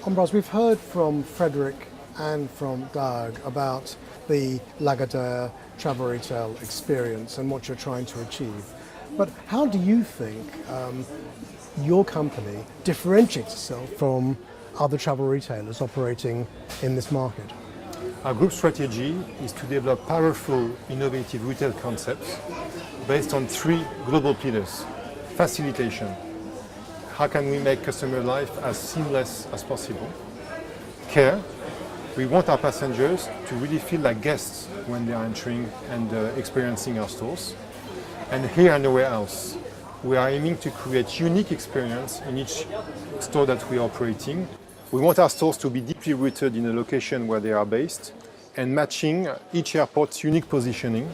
Ambroise, we've heard from Frederick and from Doug about the Lagardere travel retail experience and what you're trying to achieve. But how do you think your company differentiates itself from other travel retailers operating in this market? Our group strategy is to develop powerful, innovative retail concepts based on three global pillars. Facilitation. How can we make customer life as seamless as possible? Care. We want our passengers to really feel like guests when they are entering and experiencing our stores. And here and nowhere else, we are aiming to create unique experience in each store that we are operating. We want our stores to be deeply rooted in the location where they are based and matching each airport's unique positioning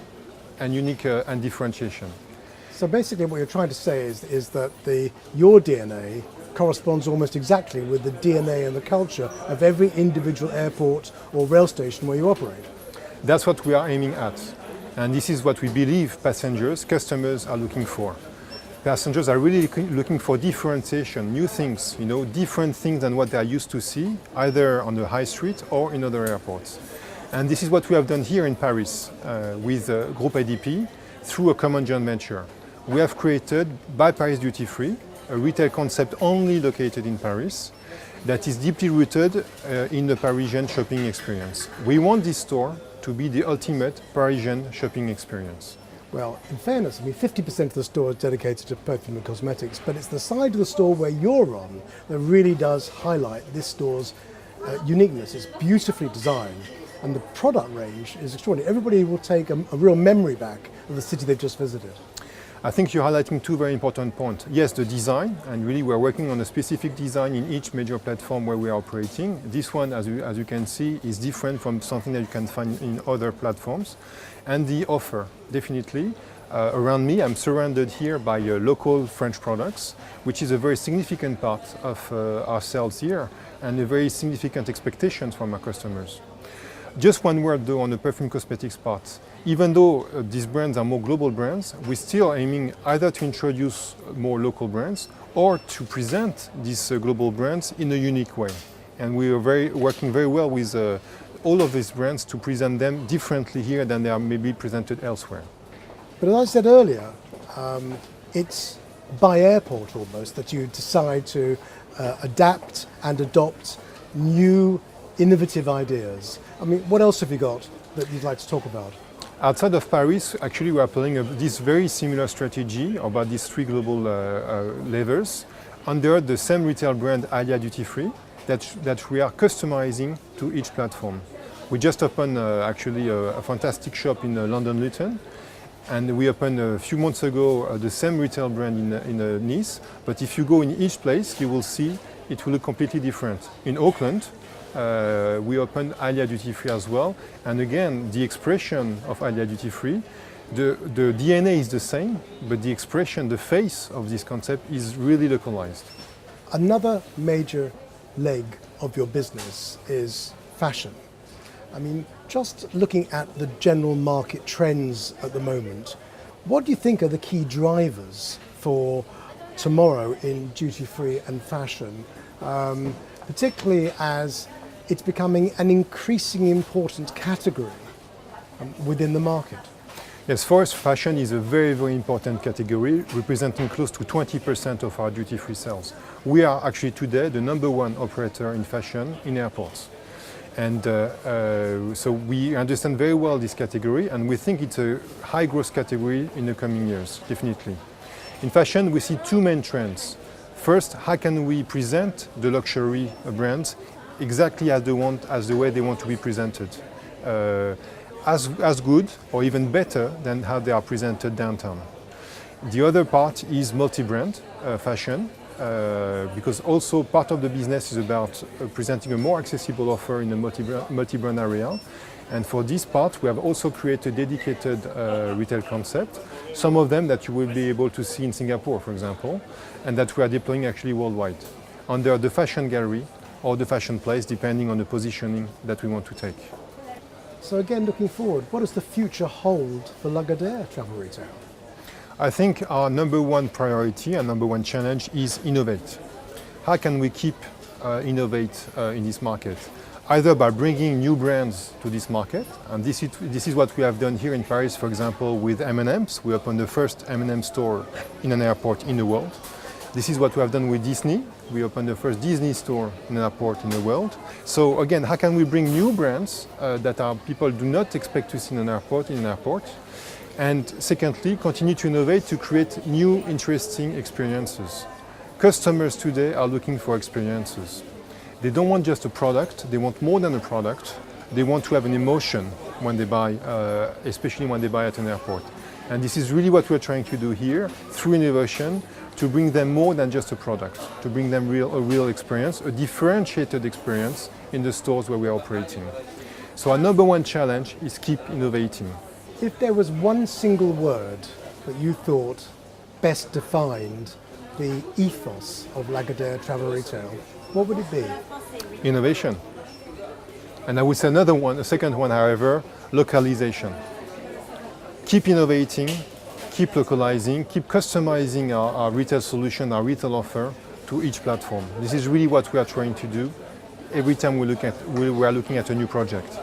and unique and differentiation. So basically what you're trying to say is that your DNA corresponds almost exactly with the DNA and the culture of every individual airport or rail station where you operate. That's what we are aiming at. And this is what we believe passengers, customers are looking for. Passengers are really looking for differentiation, new things, different things than what they are used to see, either on the high street or in other airports. And this is what we have done here in Paris with Groupe ADP through a common joint venture. We have created, by Paris Duty Free, a retail concept only located in Paris that is deeply rooted in the Parisian shopping experience. We want this store to be the ultimate Parisian shopping experience. Well, in fairness, 50% of the store is dedicated to perfume and cosmetics, but it's the side of the store where you're on that really does highlight this store's uniqueness. It's beautifully designed, and the product range is extraordinary. Everybody will take a real memory back of the city they've just visited. I think you're highlighting two very important points. Yes, the design, and really we're working on a specific design in each major platform where we are operating. This one, as you can see, is different from something that you can find in other platforms. And the offer, definitely. Around me, I'm surrounded here by local French products, which is a very significant part of our sales here and a very significant expectations from our customers. Just one word though on the perfume cosmetics part. Even though these brands are more global brands, we're still aiming either to introduce more local brands or to present these global brands in a unique way. And we are working very well with all of these brands to present them differently here than they are maybe presented elsewhere. But as I said earlier, it's by airport almost that you decide to adapt and adopt new innovative ideas. What else have you got that you'd like to talk about? Outside of Paris, actually we are applying this very similar strategy about these three global levers under the same retail brand Alia Duty Free that we are customizing to each platform. We just opened actually a fantastic shop in London Luton, and we opened a few months ago the same retail brand in Nice, but if you go in each place you will see it will look completely different. In Auckland, we opened Alia Duty Free as well, and again the expression of Alia Duty Free, the DNA is the same, but the expression, the face of this concept is really localized. Another major leg of your business is fashion. Just looking at the general market trends at the moment, what do you think are the key drivers for tomorrow in duty free and fashion, particularly as it's becoming an increasingly important category within the market? Yes, for us, fashion is a very, very important category, representing close to 20% of our duty-free sales. We are actually today the #1 operator in fashion in airports. And so we understand very well this category, and we think it's a high growth category in the coming years, definitely. In fashion, we see two main trends. First, how can we present the luxury brands exactly as the way they want to be presented? As good or even better than how they are presented downtown. The other part is multi-brand fashion, because also part of the business is about presenting a more accessible offer in the multi-brand area. And for this part, we have also created a dedicated retail concept, some of them that you will be able to see in Singapore, for example, and that we are deploying actually worldwide, under the fashion gallery or the fashion place, depending on the positioning that we want to take. So again, looking forward, what does the future hold for Lagardere travel retail? I think our #1 priority and #1 challenge is innovate. How can we keep innovate in this market, either by bringing new brands to this market, and this is what we have done here in Paris, for example, with M&M's. We opened the first M&M store in an airport in the world. This is what we have done with Disney. We opened the first Disney store in an airport in the world. So again, how can we bring new brands that people do not expect to see in an airport, And secondly, continue to innovate to create new interesting experiences. Customers today are looking for experiences. They don't want just a product, they want more than a product. They want to have an emotion when they buy, especially when they buy at an airport. And this is really what we're trying to do here through innovation, to bring them more than just a product, to bring them a real experience, a differentiated experience in the stores where we are operating. So our number one challenge is keep innovating. If there was one single word that you thought best defined the ethos of Lagardere Travel Retail, what would it be? Innovation. And I would say a second one, however, localization. Keep innovating, keep localizing, keep customizing our retail solution, our retail offer to each platform. This is really what we are trying to do every time we are looking at a new project.